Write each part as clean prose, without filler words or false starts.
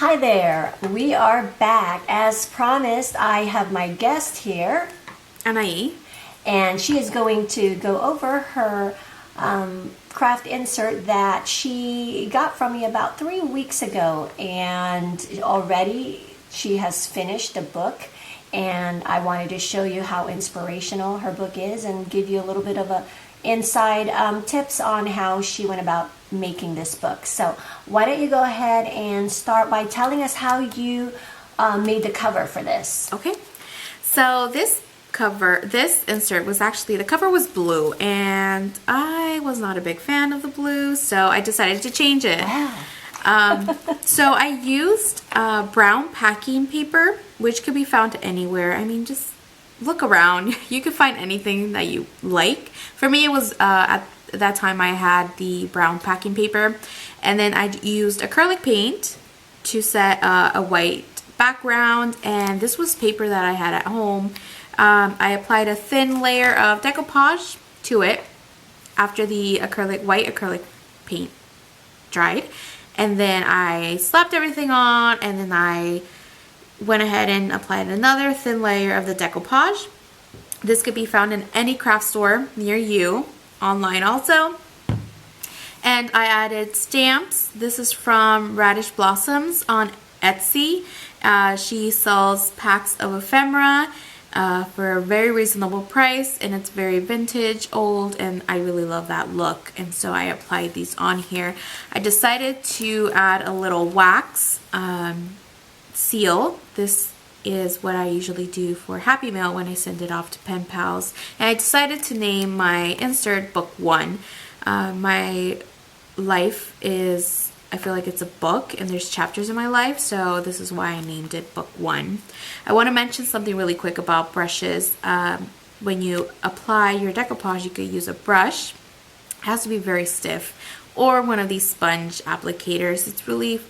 Hi there, we are back. As promised, I have my guest here, Anahi, and she is going to go over her craft insert that she got from me about 3 weeks ago, and already she has finished a book, and I wanted to show you how inspirational her book is and give you a little bit of a inside tips on how she went about making this book. So why don't you go ahead and start by telling us how you made the cover for this. Okay, so this insert was actually, the cover was blue, and I was not a big fan of the blue, so I decided to change it. Wow. So I used brown packing paper, which could be found anywhere. I mean, just look around. You can find anything that you like. For me, it was at that time I had the brown packing paper, and then I used acrylic paint to set a white background, and this was paper that I had at home. I applied a thin layer of decoupage to it after the white acrylic paint dried, and then I slapped everything on, and then I went ahead and applied another thin layer of the decoupage. This could be found in any craft store near you, online also. And I added stamps. This is from Radish Blossoms on Etsy. She sells packs of ephemera for a very reasonable price, and it's very vintage, old, and I really love that look, and so I applied these on here. I decided to add a little wax seal. This is what I usually do for Happy Mail when I send it off to pen pals, and I decided to name my insert Book 1. My life is, I feel like it's a book, and there's chapters in my life, so this is why I named it Book 1. I want to mention something really quick about brushes. When you apply your decoupage, you could use a brush. It has to be very stiff, or one of these sponge applicators.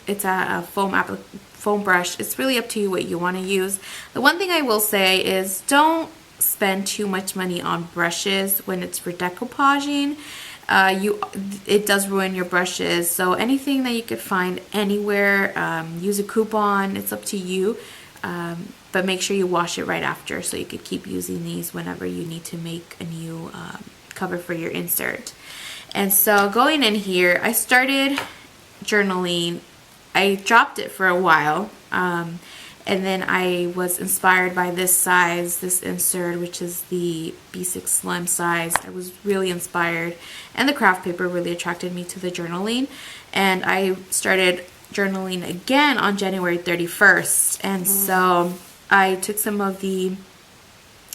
It's a foam brush. It's really up to you what you want to use. The one thing I will say is don't spend too much money on brushes when it's for decoupaging. It does ruin your brushes, so anything that you could find anywhere, use a coupon. It's up to you, but make sure you wash it right after so you could keep using these whenever you need to make a new cover for your insert. And so going in here, I started journaling. I dropped it for a while, and then I was inspired by this size, this insert, which is the B6 Slim size. I was really inspired, and the craft paper really attracted me to the journaling, and I started journaling again on January 31st, and so I took some of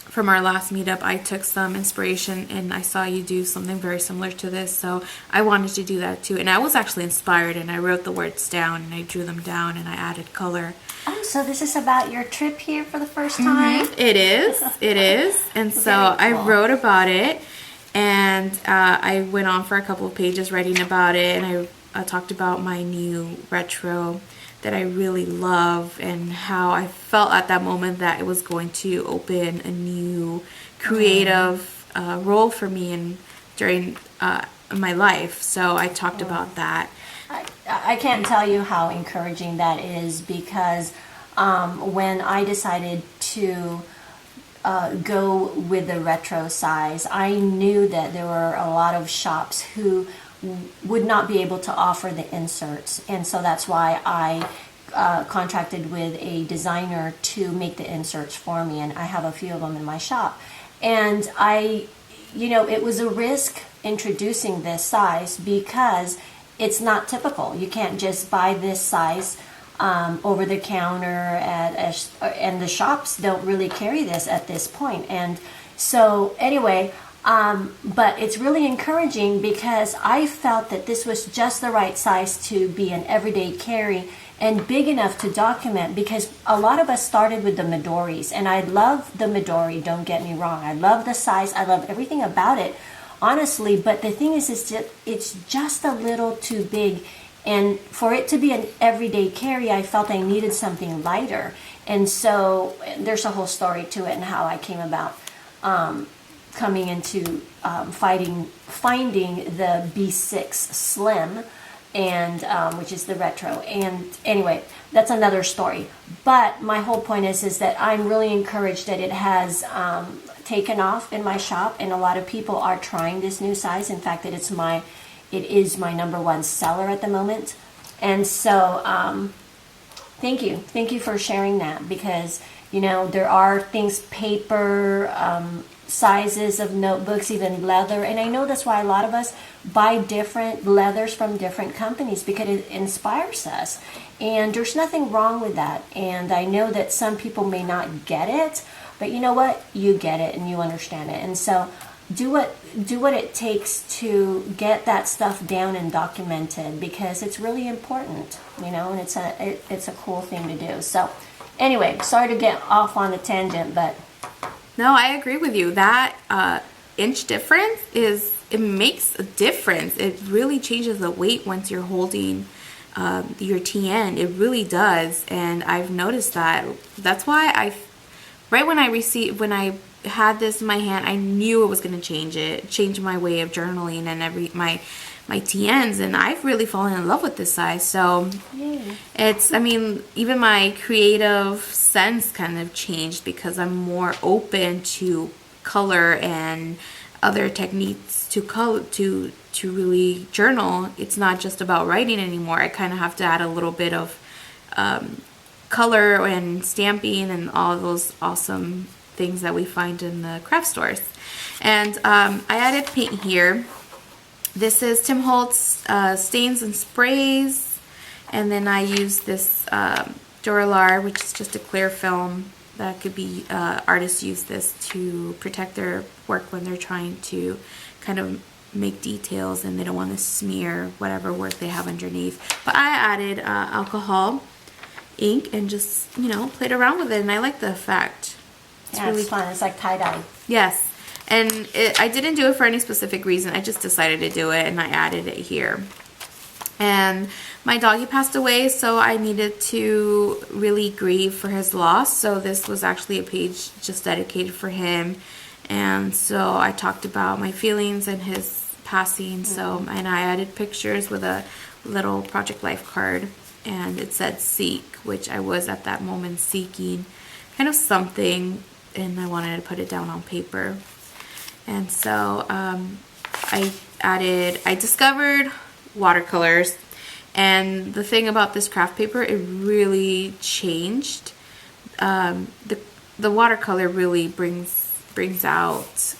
from our last meetup, I took some inspiration, and I saw you do something very similar to this, so I wanted to do that too. And I was actually inspired, and I wrote the words down, and I drew them down, and I added color. Oh, so this is about your trip here for the first time? It is. And so Very I cool. wrote about it, and I went on for a couple of pages writing about it, and I talked about my new retro that I really love, and how I felt at that moment that it was going to open a new creative role for me during my life. So I talked about that. I can't tell you how encouraging that is, because when I decided to go with the retro size, I knew that there were a lot of shops who would not be able to offer the inserts, and so that's why I contracted with a designer to make the inserts for me, and I have a few of them in my shop. And it was a risk introducing this size because it's not typical. You can't just buy this size over the counter and the shops don't really carry this at this point. And so anyway, but it's really encouraging because I felt that this was just the right size to be an everyday carry and big enough to document, because a lot of us started with the Midoris, and I love the Midori, don't get me wrong. I love the size, I love everything about it, honestly, but the thing is it's just a little too big, and for it to be an everyday carry, I felt I needed something lighter. And so there's a whole story to it and how I came about coming into finding the B6 Slim and which is the Retro. And anyway, that's another story. But my whole point is that I'm really encouraged that it has taken off in my shop, and a lot of people are trying this new size. In fact, it is my #1 seller at the moment. And so thank you for sharing that, because there are things, paper, sizes of notebooks, even leather, and I know that's why a lot of us buy different leathers from different companies, because it inspires us, and there's nothing wrong with that. And I know that some people may not get it, but you know what, you get it and you understand it. And so do what it takes to get that stuff down and documented, because it's really important, and it's a cool thing to do. So anyway, sorry to get off on a tangent, but no, I agree with you. That inch difference it makes a difference. It really changes the weight once you're holding your TN. It really does, and I've noticed that. That's why right when I had this in my hand, I knew it was going to change my way of journaling and my TNs, and I've really fallen in love with this size. So even my creative sense kind of changed, because I'm more open to color and other techniques to really journal. It's not just about writing anymore. I kind of have to add a little bit of color and stamping and all those awesome things that we find in the craft stores. And I added paint here. This is Tim Holtz Stains and Sprays, and then I use this Duralar, which is just a clear film that could be, artists use this to protect their work when they're trying to kind of make details and they don't want to smear whatever work they have underneath. But I added alcohol ink and just, played around with it, and I like the effect. It's really fun. It's like tie-dye. Yes. And I didn't do it for any specific reason. I just decided to do it, and I added it here. And my doggy passed away, so I needed to really grieve for his loss. So this was actually a page just dedicated for him. And so I talked about my feelings and his passing. So, and I added pictures with a little Project Life card, and it said seek, which I was at that moment seeking kind of something, and I wanted to put it down on paper. And so I discovered watercolors, and the thing about this craft paper, it really changed. The watercolor really brings out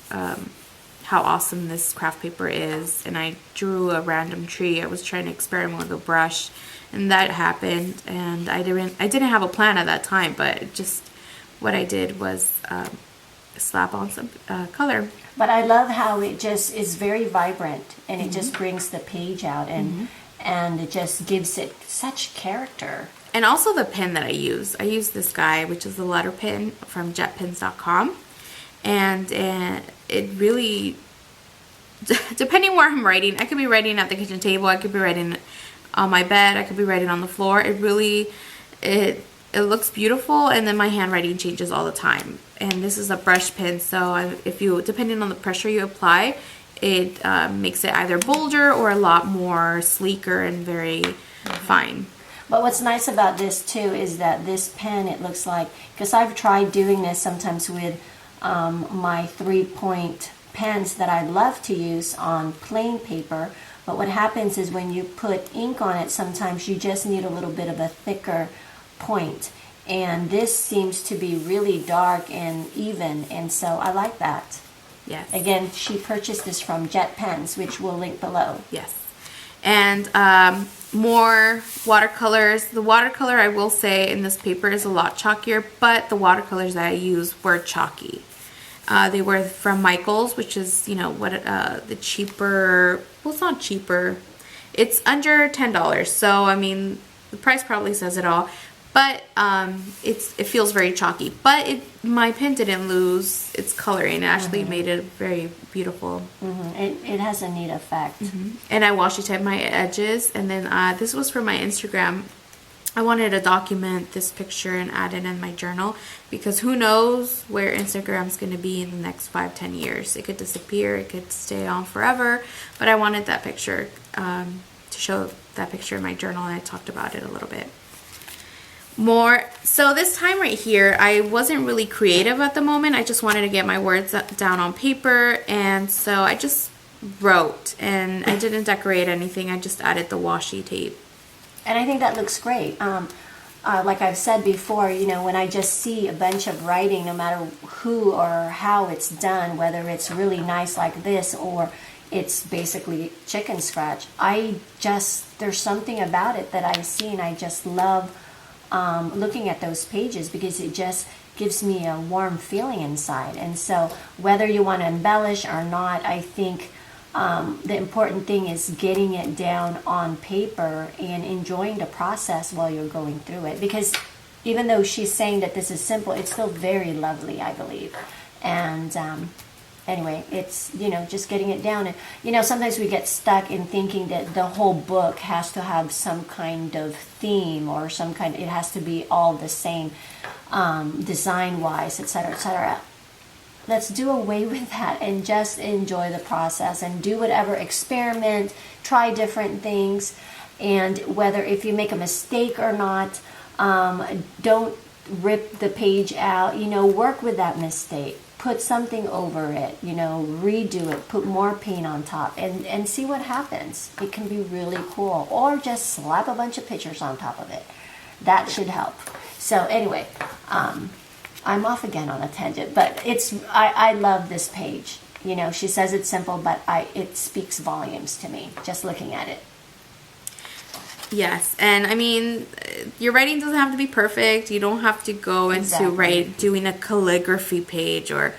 how awesome this craft paper is. And I drew a random tree. I was trying to experiment with a brush, and that happened. And I didn't have a plan at that time, but just what I did was slap on some color. But I love how it just is very vibrant, and it just brings the page out, and it just gives it such character. And also the pen that I use. I use this guy, which is the letter pen from jetpens.com. And it really, depending where I'm writing, I could be writing at the kitchen table, I could be writing on my bed, I could be writing on the floor. It really, it looks beautiful, and then my handwriting changes all the time. And this is a brush pen, so depending on the pressure you apply, it makes it either bolder or a lot more sleeker and very fine. But what's nice about this too is that this pen, it looks like, because I've tried doing this sometimes with my 3-point pens that I love to use on plain paper, but what happens is when you put ink on it, sometimes you just need a little bit of a thicker point. And this seems to be really dark and even, and so I like that. Yes. Again, she purchased this from Jet Pens, which we'll link below. Yes. And more watercolors. The watercolor, I will say, in this paper is a lot chalkier, but the watercolors that I used were chalky. They were from Michaels, which is, the cheaper, well, it's not cheaper. It's under $10, so, I mean, the price probably says it all. But it feels very chalky. But my pen didn't lose its coloring. It actually made it very beautiful. It has a neat effect. And I washi tape my edges. And then this was for my Instagram. I wanted to document this picture and add it in my journal, because who knows where Instagram's going to be in the next 5-10 years. It could disappear. It could stay on forever. But I wanted that picture to show that picture in my journal, and I talked about it a little bit more. So this time right here, I wasn't really creative at the moment. I just wanted to get my words down on paper, and so I just wrote, and I didn't decorate anything. I just added the washi tape. And I think that looks great. Like I've said before, you know, when I just see a bunch of writing, no matter who or how it's done, whether it's really nice like this or it's basically chicken scratch, there's something about it that I see, and I just love looking at those pages because it just gives me a warm feeling inside. And so whether you want to embellish or not, I think the important thing is getting it down on paper and enjoying the process while you're going through it, because even though she's saying that this is simple, it's still very lovely, I believe. And anyway, it's, you know, just getting it down. And, you know, sometimes we get stuck in thinking that the whole book has to have some kind of theme or it has to be all the same design-wise, etc., etc. Let's do away with that and just enjoy the process and do whatever, experiment, try different things. And whether if you make a mistake or not, don't rip the page out, you know, work with that mistake. Put something over it, you know, redo it, put more paint on top, and see what happens. It can be really cool. Or just slap a bunch of pictures on top of it. That should help. So anyway, I'm off again on a tangent, but I love this page. You know, she says it's simple, but it speaks volumes to me, just looking at it. Yes, and I mean, your writing doesn't have to be perfect. You don't have to go into doing a calligraphy page or,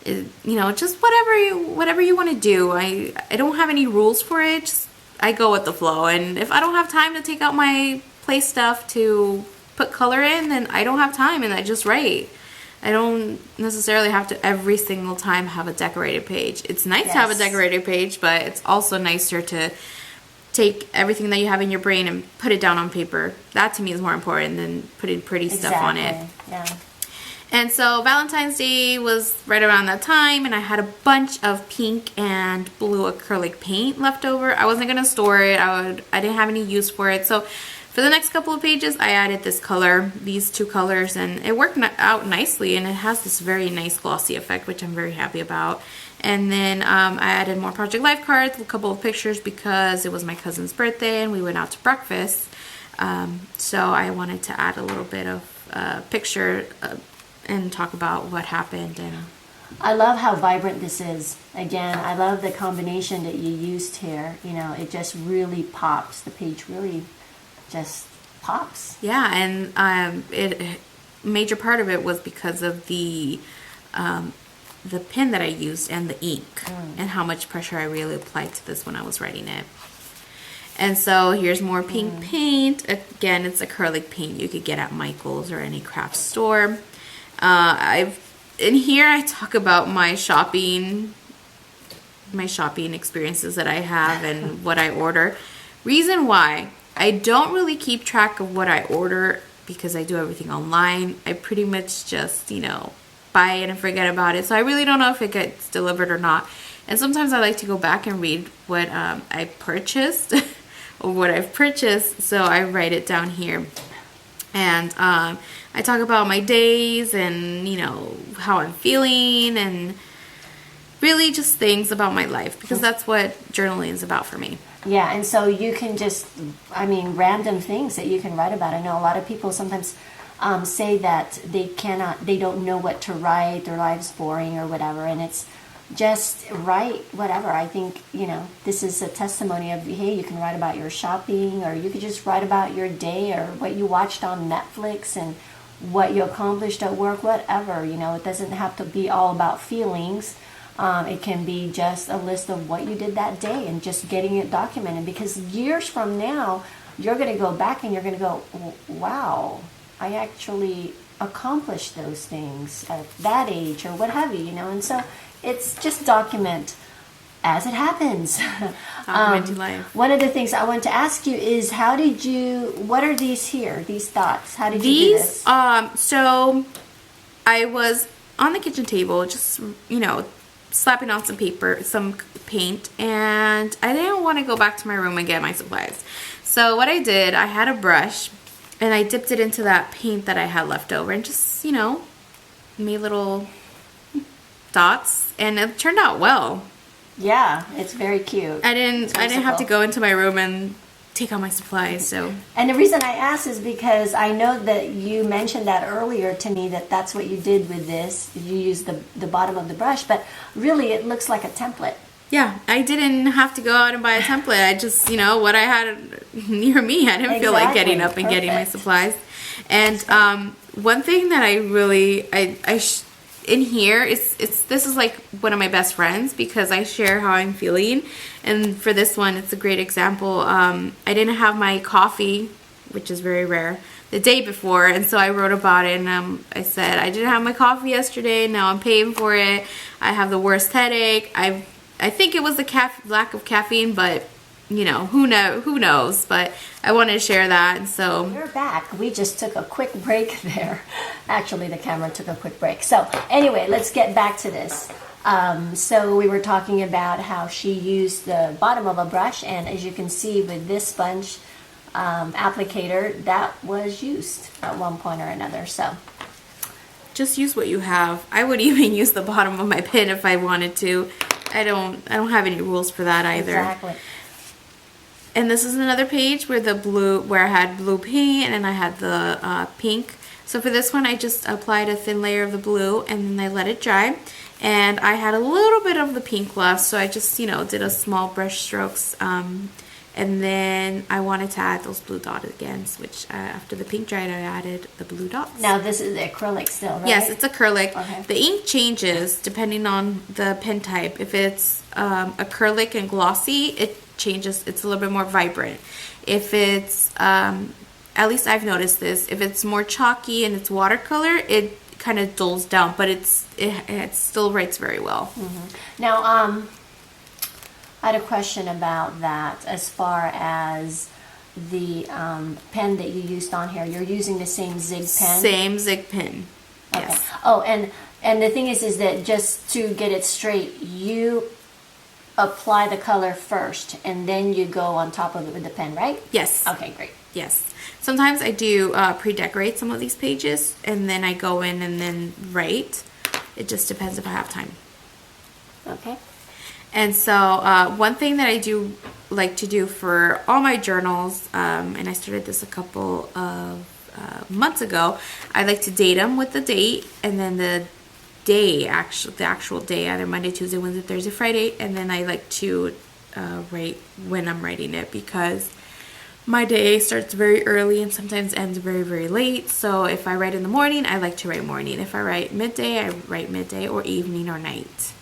you know, just whatever you want to do. I don't have any rules for it. Just, I go with the flow, and if I don't have time to take out my play stuff to put color in, then I don't have time, and I just write. I don't necessarily have to every single time have a decorated page. It's nice to have a decorated page, but it's also nicer to take everything that you have in your brain and put it down on paper. That to me is more important than putting pretty stuff on it. Yeah. And so Valentine's Day was right around that time, and I had a bunch of pink and blue acrylic paint left over. I wasn't going to store it. I didn't have any use for it. So for the next couple of pages, I added this color, these two colors, and it worked out nicely, and it has this very nice glossy effect, which I'm very happy about. And then I added more Project Life cards, a couple of pictures because it was my cousin's birthday and we went out to breakfast. So I wanted to add a little bit of picture and talk about what happened. And I love how vibrant this is. Again, I love the combination that you used here. You know, it just really pops. The page really just pops. Yeah, and major part of it was because of the pen that I used and the ink and how much pressure I really applied to this when I was writing it. And so here's more pink paint. Again, it's acrylic paint you could get at Michael's or any craft store. In here I talk about my shopping experiences that I have and what I order. Reason why I don't really keep track of what I order because I do everything online. I pretty much just, you know, buy it and forget about it. So I really don't know if it gets delivered or not. And sometimes I like to go back and read what I purchased or what I've purchased. So I write it down here. And I talk about my days and, you know, how I'm feeling and really just things about my life because that's what journaling is about for me. Yeah, and so you can just, random things that you can write about. I know a lot of people sometimes say that they don't know what to write, their life's boring or whatever, and it's just write whatever. I think, you know, this is a testimony of, hey, you can write about your shopping, or you could just write about your day or what you watched on Netflix and what you accomplished at work, whatever. You know, it doesn't have to be all about feelings. It can be just a list of what you did that day and just getting it documented, because years from now, you're going to go back and you're going to go, wow, I actually accomplished those things at that age or what have you, you know. And so it's just document as it happens. Documenting life. One of the things I want to ask you is, what are these here, these thoughts? How did you do this? So I was on the kitchen table, just, you know, slapping on some paper, some paint, and I didn't want to go back to my room and get my supplies. So what I did, I had a brush and I dipped it into that paint that I had left over and just, you know, made little dots, and it turned out well. Yeah, it's very cute. I didn't have to go into my room and take out my supplies. So, and the reason I asked is because I know that you mentioned that earlier to me, that that's what you did with this. You used the bottom of the brush, but really it looks like a template. Yeah, I didn't have to go out and buy a template. I just, you know, what I had near me. I didn't feel like getting up and getting my supplies. And one thing that I really, in here, this is like one of my best friends because I share how I'm feeling. And for this one, it's a great example. I didn't have my coffee, which is very rare, the day before, and so I wrote about it, and I said, I didn't have my coffee yesterday, now I'm paying for it. I have the worst headache. I think it was the lack of caffeine, but you know, who knows, but I wanted to share that. And so you're back. We just took a quick break there. Actually, the camera took a quick break. So anyway, let's get back to this. So we were talking about how she used the bottom of a brush, and as you can see with this sponge applicator, that was used at one point or another. So just use what you have. I would even use the bottom of my pen if I wanted to. I don't have any rules for that either. Exactly. And this is another page where I had blue paint and I had the pink. So for this one, I just applied a thin layer of the blue and then I let it dry. And I had a little bit of the pink left, so I just, you know, did a small brush strokes. And then I wanted to add those blue dots again, which after the pink dried, I added the blue dots. Now this is acrylic still, right? Yes, it's acrylic. Okay. The ink changes depending on the pen type. If it's acrylic and glossy, it changes. It's a little bit more vibrant. If it's, at least I've noticed this, if it's more chalky and it's watercolor, it kind of dulls down, but it still writes very well. Mm-hmm. Now, I had a question about that as far as the pen that you used on here. You're using the same Zig pen? Same Zig pen, okay. Yes. Oh, and the thing is that just to get it straight, you apply the color first and then you go on top of it with the pen, right? Yes. Okay, great. Yes. Sometimes I do pre-decorate some of these pages and then I go in and then write. It just depends if I have time. Okay. And so one thing that I do like to do for all my journals, and I started this a couple of months ago, I like to date them with the date and then the actual day, either Monday, Tuesday, Wednesday, Thursday, Friday, and then I like to write when I'm writing it because my day starts very early and sometimes ends very, very late. So if I write in the morning, I like to write morning. If I write midday, I write midday or evening or night.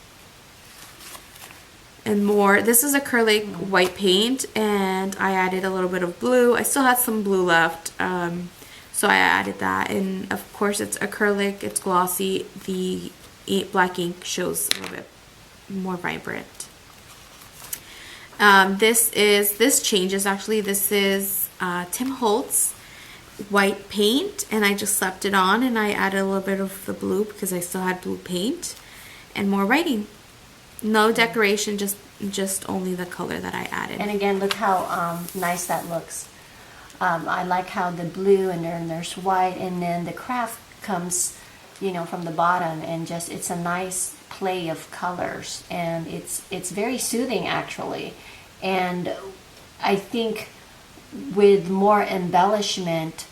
And more, this is acrylic white paint and I added a little bit of blue. I still had some blue left, so I added that. And of course it's acrylic, it's glossy. The black ink shows a little bit more vibrant. This changes actually. This is Tim Holtz white paint and I just slapped it on and I added a little bit of the blue because I still had blue paint and more writing. No decoration, just only the color that I added. And again, look how nice that looks. I like how the blue and then there's white and then the craft comes, you know, from the bottom and just it's a nice play of colors and it's very soothing actually. And I think with more embellishment,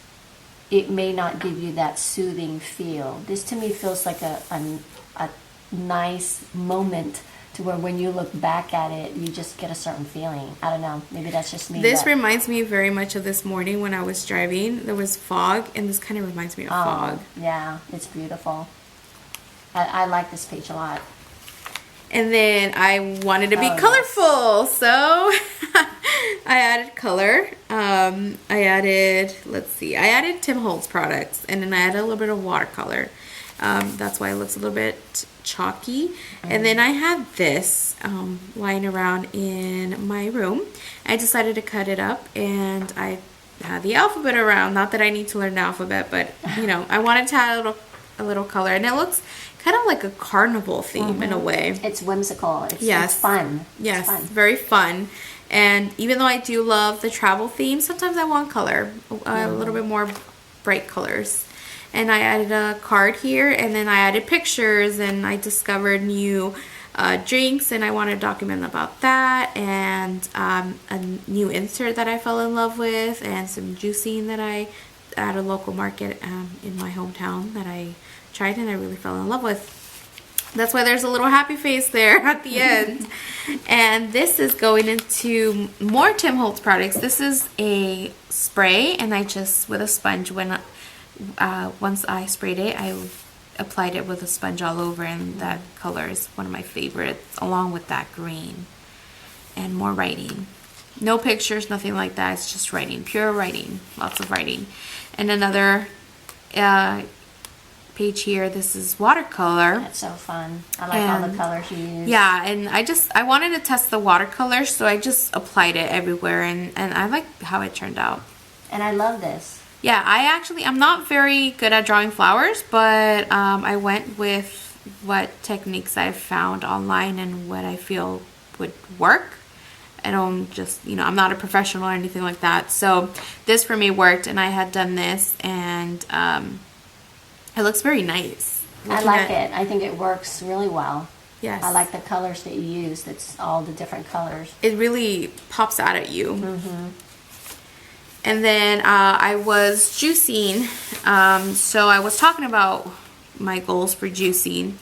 it may not give you that soothing feel. This to me feels like a nice moment to where when you look back at it, you just get a certain feeling. I don't know. Maybe that's just me. This reminds me very much of this morning when I was driving. There was fog, and this kind of reminds me of fog. Yeah, it's beautiful. I like this page a lot. And then I wanted to be colorful, so I added color. I added Tim Holtz products, and then I added a little bit of watercolor. That's why it looks a little bit chalky. And then I had this lying around in my room. I decided to cut it up and I had the alphabet around. Not that I need to learn the alphabet, but you know, I wanted to add a little color, and it looks kind of like a carnival theme in a way. It's whimsical. It's fun. Yes, it's fun. very fun. And even though I do love the travel theme, sometimes I want color, a little bit more bright colors. And I added a card here, and then I added pictures, and I discovered new drinks, and I want to document about that, and a new insert that I fell in love with, and some juicing that I at a local market in my hometown that I tried and I really fell in love with. That's why there's a little happy face there at the end. And this is going into more Tim Holtz products. This is a spray, and I just, with a sponge, when once I sprayed it, I applied it with a sponge all over, and that color is one of my favorites, along with that green. And more writing. No pictures, nothing like that. It's just writing, pure writing, lots of writing. And another page here, this is watercolor. That's so fun. I like all the colors you use. Yeah, and I wanted to test the watercolor, so I just applied it everywhere, and I like how it turned out. And I love this. Yeah, I'm not very good at drawing flowers, but I went with what techniques I've found online and what I feel would work. I don't just, I'm not a professional or anything like that. So this for me worked, and I had done this, and it looks very nice. I like it. I think it works really well. Yes. I like the colors that you use. That's all the different colors. It really pops out at you. Mm-hmm. And then I was juicing. So I was talking about my goals for juicing.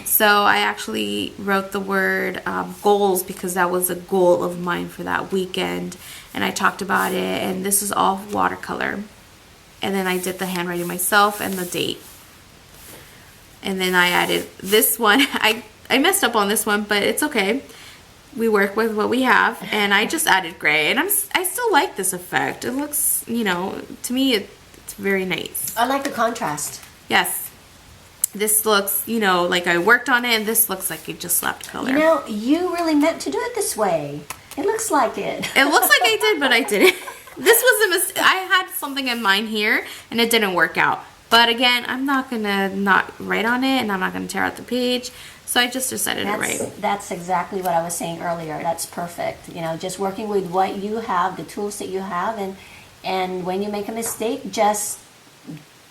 So I actually wrote the word goals, because that was a goal of mine for that weekend. And I talked about it. And this is all watercolor. And then I did the handwriting myself and the date. And then I added this one. I messed up on this one, but it's okay. We work with what we have, and I just added gray, and I still like this effect. It looks, to me it's very nice. I like the contrast. Yes. This looks, like I worked on it, and this looks like it just slapped color. You really meant to do it this way. It looks like it. It looks like I did, but I didn't. This was a mistake. I had something in mind here, and it didn't work out. But again, I'm not going to not write on it, and I'm not going to tear out the page. So I just decided to write. That's exactly what I was saying earlier. That's perfect. Just working with what you have, the tools that you have, and when you make a mistake, just,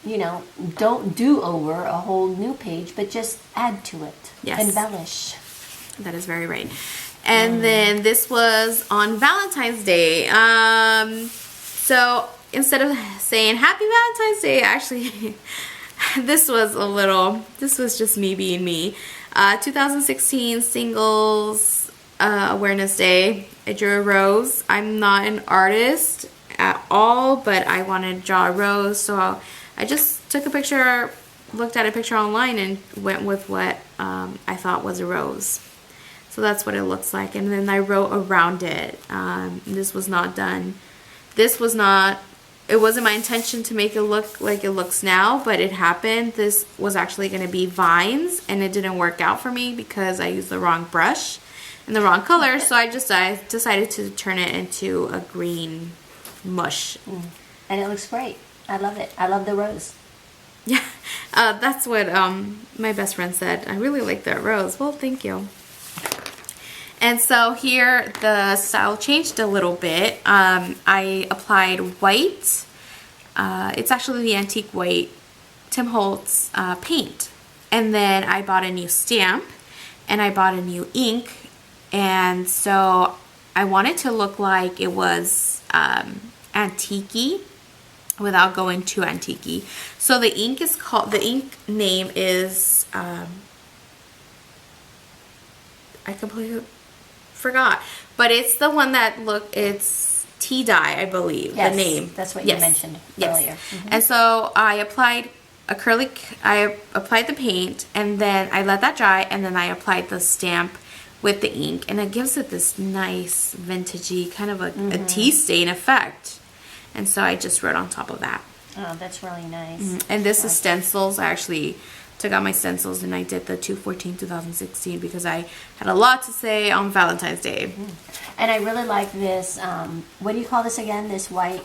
don't do over a whole new page, but just add to it. Yes. Embellish. That is very right. And then this was on Valentine's Day. So instead of saying Happy Valentine's Day, actually, this was just me being me. 2016 Singles Awareness Day. I drew a rose. I'm not an artist at all, but I wanted to draw a rose, so I just took a picture, looked at a picture online, and went with what I thought was a rose. So that's what it looks like, and then I wrote around it. This was not done. It wasn't my intention to make it look like it looks now, but it happened. This was actually going to be vines, and it didn't work out for me because I used the wrong brush and the wrong color, so I decided to turn it into a green mush. And it looks great. I love it. I love the rose. Yeah, that's what my best friend said. I really like that rose. Well, thank you. And so here the style changed a little bit. I applied white. It's actually the antique white Tim Holtz paint. And then I bought a new stamp, and I bought a new ink. And so I wanted to look like it was antique-y without going too antique-y. So the ink name is, I completely forgot, but it's the one that it's tea dye, I believe. Yes, the name. That's what you mentioned earlier. Mm-hmm. And so I applied I applied the paint, and then I let that dry, and then I applied the stamp with the ink, and it gives it this nice vintagey kind of a tea stain effect. And so I just wrote on top of that. Oh, that's really nice. And this is stencils. I actually took out my stencils, and I did the 2/14/2016 because I had a lot to say on Valentine's Day. And I really like this. What do you call this again? This white?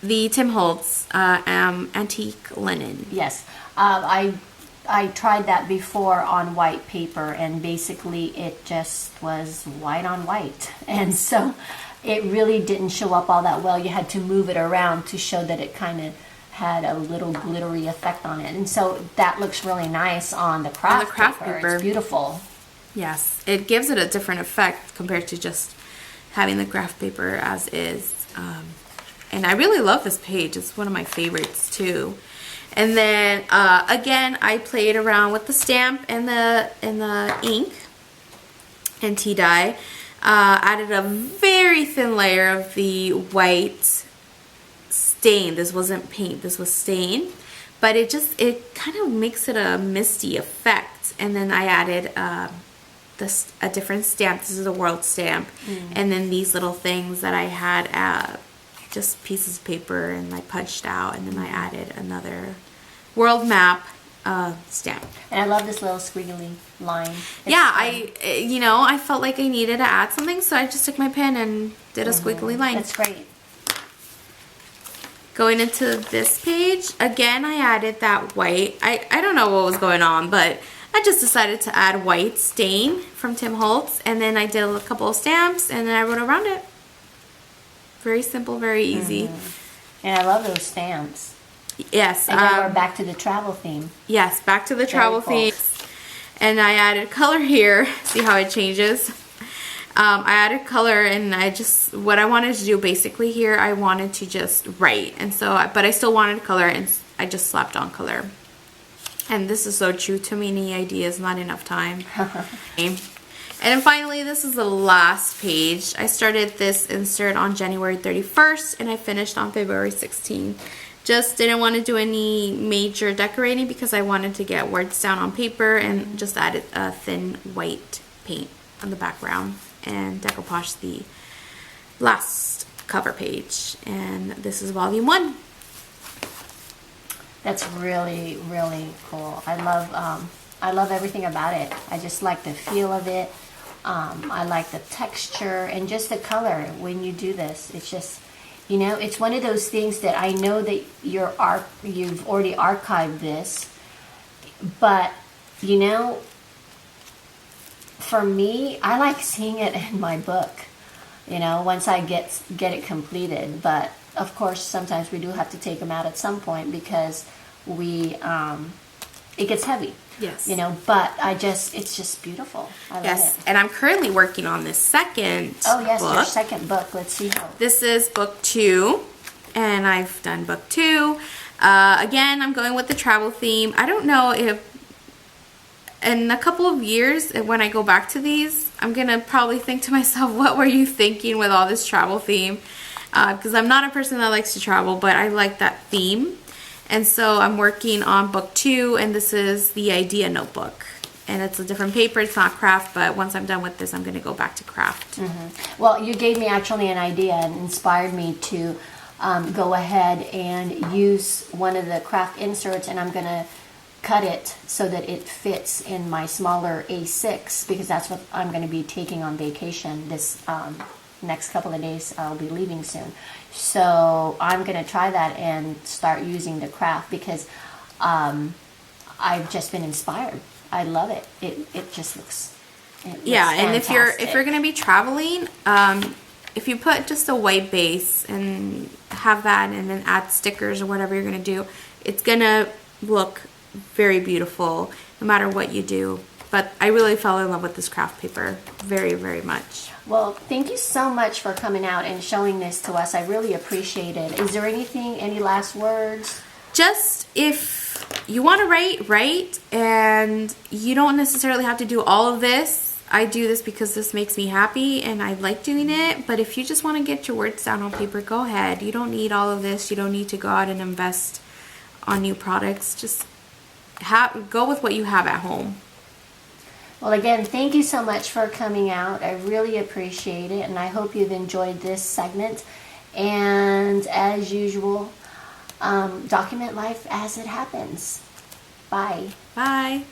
The Tim Holtz antique linen. Yes. I I tried that before on white paper, and basically it just was white on white. And so it really didn't show up all that well. You had to move it around to show that it kind of had a little glittery effect on it. And so that looks really nice on the craft paper. It's beautiful. Yes, it gives it a different effect compared to just having the craft paper as is. And I really love this page. It's one of my favorites too. And then again, I played around with the stamp and the ink and tea dye. Added a very thin layer of the white stain. This wasn't paint, this was stain. But it kind of makes it a misty effect. And then I added a different stamp. This is a world stamp. And then these little things that I had, just pieces of paper, and I punched out, and then I added another world map stamp. And I love this little squiggly line. I felt like I needed to add something, so I just took my pen and did a squiggly line. That's great. Going into this page, again, I added that white. I don't know what was going on, but I just decided to add white stain from Tim Holtz, and then I did a couple of stamps, and then I wrote around it. Very simple, very easy. And I love those stamps. Yes. And then we're back to the travel theme. Yes, back to the travel theme. And I added color here. See how it changes? I added color, and what I wanted to do basically here, I wanted to just write. And so, but I still wanted color, and I just slapped on color. And this is so true. Too many ideas, not enough time. And then finally, this is the last page. I started this insert on January 31st, and I finished on February 16th. Just didn't want to do any major decorating because I wanted to get words down on paper, and just added a thin white paint on the background and decoupage the last cover page. And this is volume 1. That's really, really cool. I love everything about it. I just like the feel of it. I like the texture and just the color when you do this. It's just, it's one of those things that I know that you've already archived this, but for me, I like seeing it in my book, once I get it completed. But of course, sometimes we do have to take them out at some point because it gets heavy. Yes. But it's just beautiful. I love it. And I'm currently working on this second book. Your book. second book. Let's see how. This is book 2, and I've done book 2. Again, I'm going with the travel theme. I don't know if in a couple of years, when I go back to these, I'm going to probably think to myself, what were you thinking with all this travel theme? Because I'm not a person that likes to travel, but I like that theme. And so I'm working on book 2, and this is the idea notebook. And it's a different paper, it's not craft, but once I'm done with this, I'm going to go back to craft. Well, you gave me actually an idea and inspired me to go ahead and use one of the craft inserts, and I'm going to cut it so that it fits in my smaller A6, because that's what I'm going to be taking on vacation this next couple of days. I'll be leaving soon. So I'm going to try that and start using the craft because I've just been inspired. I love it. It just looks and fantastic. if you're going to be traveling, if you put just a white base and have that and then add stickers or whatever you're going to do, it's going to look very beautiful no matter what you do. But I really fell in love with this craft paper very, very much. Well, thank you so much for coming out and showing this to us. I really appreciate it. Is there any last words? Just if you want to write, and you don't necessarily have to do all of this. I do this because this makes me happy and I like doing it. But if you just want to get your words down on paper, go ahead. You don't need all of this. You don't need to go out and invest on new products. Just go with what you have at home. Well, again, thank you so much for coming out. I really appreciate it, and I hope you've enjoyed this segment. And as usual, document life as it happens. Bye. Bye.